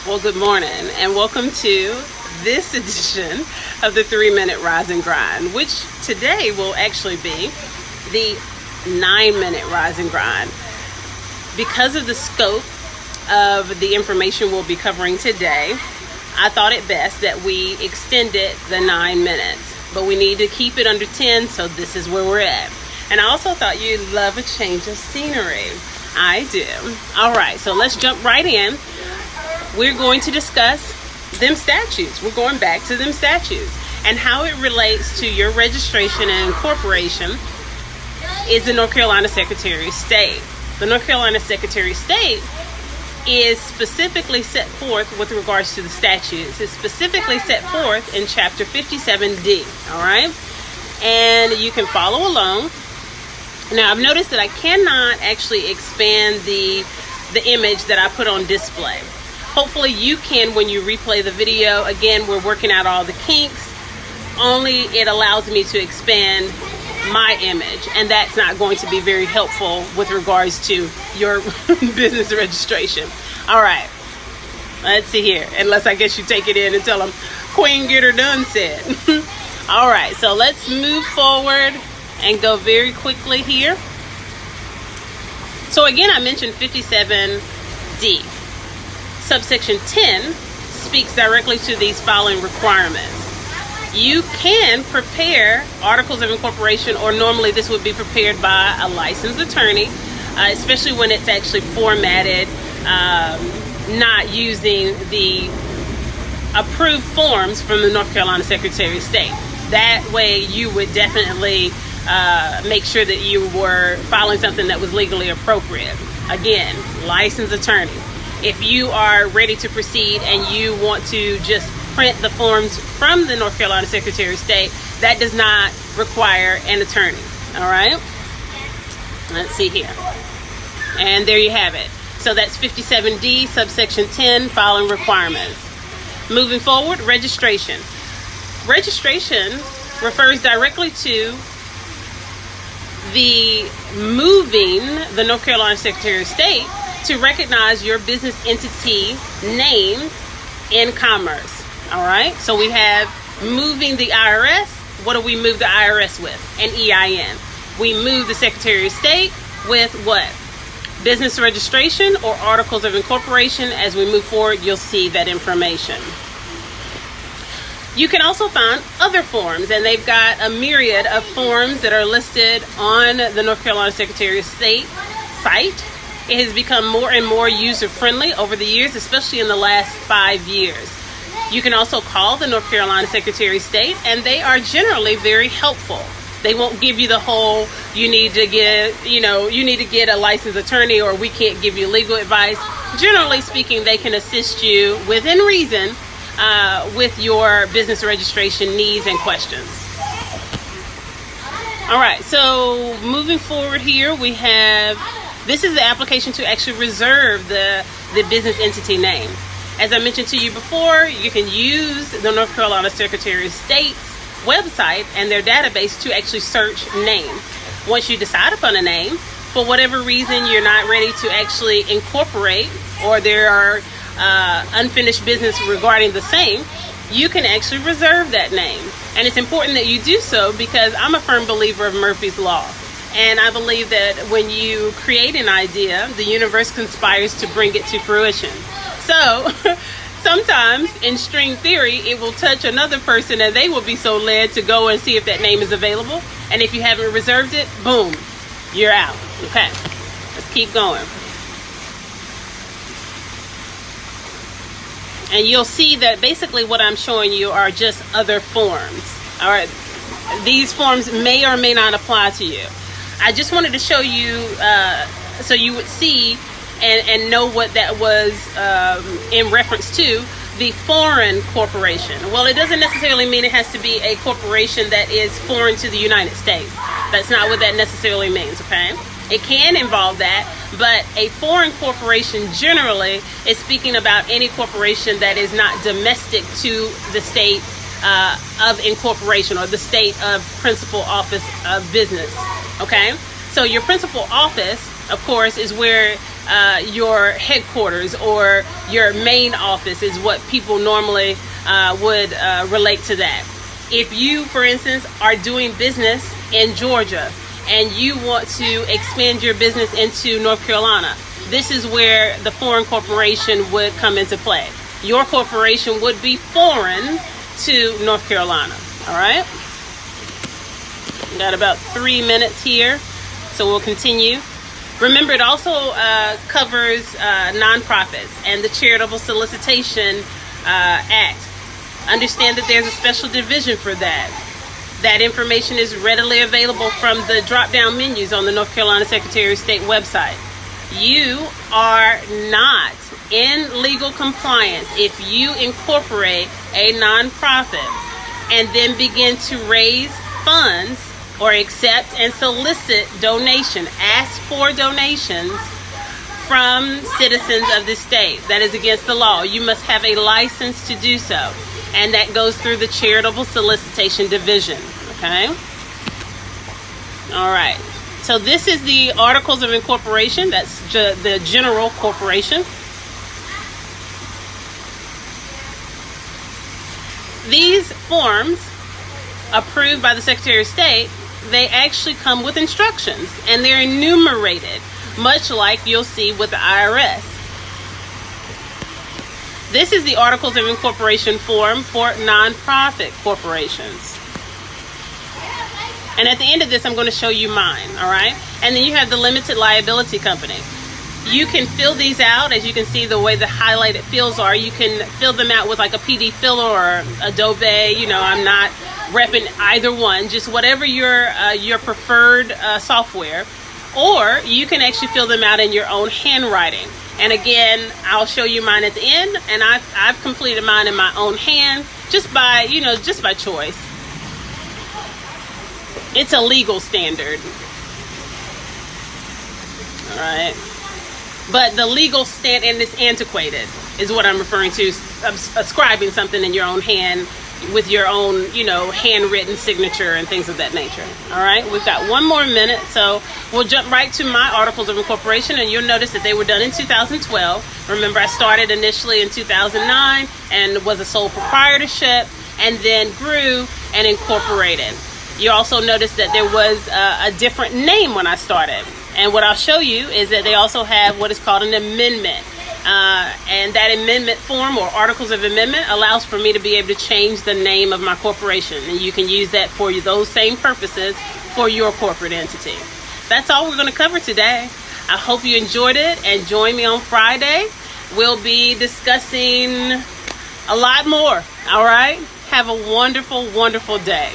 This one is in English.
Well, good morning and welcome to this edition of the 3-Minute Rise and Grind, which today will actually be the 9-minute Rise and Grind. Because of the scope of the information we'll be covering today, I thought it best that we extended the 9 minutes, but we need to keep it under 10, so this is where we're at. And I also thought you'd love a change of scenery. I do. All right, so let's jump right in. We're going to discuss them statutes. We're going back to them statutes and how it relates to your registration and incorporation is the North Carolina Secretary of State. The North Carolina Secretary of State is specifically set forth with regards to the statutes. It's specifically set forth in Chapter 57D, all right? And you can follow along. Now, I've noticed that I cannot actually expand the image that I put on display. Hopefully you can when you replay the video. Again, we're working out all the kinks. Only it allows me to expand my image, and that's not going to be very helpful with regards to your business registration. All right, let's see here. Unless I guess you take it in and tell them, Queen get her done said. All right, so let's move forward and go very quickly here. So again, I mentioned 57D. Subsection 10 speaks directly to these following requirements. You can prepare articles of incorporation, or normally this would be prepared by a licensed attorney, especially when it's actually formatted, not using the approved forms from the North Carolina Secretary of State. That way you would definitely make sure that you were filing something that was legally appropriate. Again, licensed attorney. If you are ready to proceed and you want to just print the forms from the North Carolina Secretary of State, that does not require an attorney. All right? Let's see here. And there you have it. So that's 57D, subsection 10, filing requirements. Moving forward, registration. Registration refers directly to the moving the North Carolina Secretary of State to recognize your business entity name in commerce. All right, so we have moving the IRS. What do we move the IRS with? An EIN. We move the Secretary of State with what? Business registration or articles of incorporation. As we move forward, you'll see that information. You can also find other forms, and they've got a myriad of forms that are listed on the North Carolina Secretary of State site. It has become more and more user-friendly over the years, especially in the last 5 years. You can also call the North Carolina Secretary of State, and they are generally very helpful. They won't give you the whole, you need to get a licensed attorney, or we can't give you legal advice. Generally speaking, they can assist you within reason with your business registration needs and questions. All right, so moving forward here, we have, this is the application to actually reserve the business entity name. As I mentioned to you before, you can use the North Carolina Secretary of State's website and their database to actually search names. Once you decide upon a name, for whatever reason you're not ready to actually incorporate, or there are unfinished business regarding the same, you can actually reserve that name. And it's important that you do so because I'm a firm believer of Murphy's Law. And I believe that when you create an idea, the universe conspires to bring it to fruition. So sometimes in string theory, it will touch another person and they will be so led to go and see if that name is available. And if you haven't reserved it, boom, you're out. Okay, let's keep going. And you'll see that basically what I'm showing you are just other forms. All right, these forms may or may not apply to you. I just wanted to show you so you would see and know what that was in reference to the foreign corporation. Well, it doesn't necessarily mean it has to be a corporation that is foreign to the United States. That's not what that necessarily means, okay? It can involve that, but a foreign corporation generally is speaking about any corporation that is not domestic to the state of incorporation or the state of principal office of business, okay? So your principal office, of course, is where your headquarters or your main office is what people normally would relate to that. If you, for instance, are doing business in Georgia and you want to expand your business into North Carolina, this is where the foreign corporation would come into play. Your corporation would be foreign to North Carolina. All right? We got about 3 minutes here, so we'll continue. Remember, it also covers nonprofits and the Charitable Solicitation Act. Understand that there's a special division for that. That information is readily available from the drop-down menus on the North Carolina Secretary of State website. You are not in legal compliance if you incorporate a nonprofit and then begin to raise funds or accept and solicit donation, ask for donations from citizens of the state. That is against the law. You must have a license to do so, and that goes through the Charitable Solicitation Division. Okay? All right. So this is the Articles of Incorporation. That's the general corporation. These forms, approved by the Secretary of State, they actually come with instructions, and they're enumerated, much like you'll see with the IRS. This is the Articles of Incorporation form for nonprofit corporations. And at the end of this, I'm going to show you mine, all right? And then you have the limited liability company. You can fill these out. As you can see, the way the highlighted fields are, you can fill them out with like a PD filler or Adobe. You know, I'm not repping either one, just whatever your preferred software. Or you can actually fill them out in your own handwriting. And again, I'll show you mine at the end. And I've completed mine in my own hand, just by choice. It's a legal standard. All right. But the legal stand, and it's antiquated, is what I'm referring to. Ascribing something in your own hand with your own, handwritten signature and things of that nature. All right. We've got 1 more minute, so we'll jump right to my Articles of Incorporation, and you'll notice that they were done in 2012. Remember, I started initially in 2009 and was a sole proprietorship, and then grew and incorporated. You also notice that there was a different name when I started. And what I'll show you is that they also have what is called an amendment. And that amendment form, or Articles of Amendment, allows for me to be able to change the name of my corporation. And you can use that for those same purposes for your corporate entity. That's all we're going to cover today. I hope you enjoyed it, and join me on Friday. We'll be discussing a lot more. All right? Have a wonderful, wonderful day.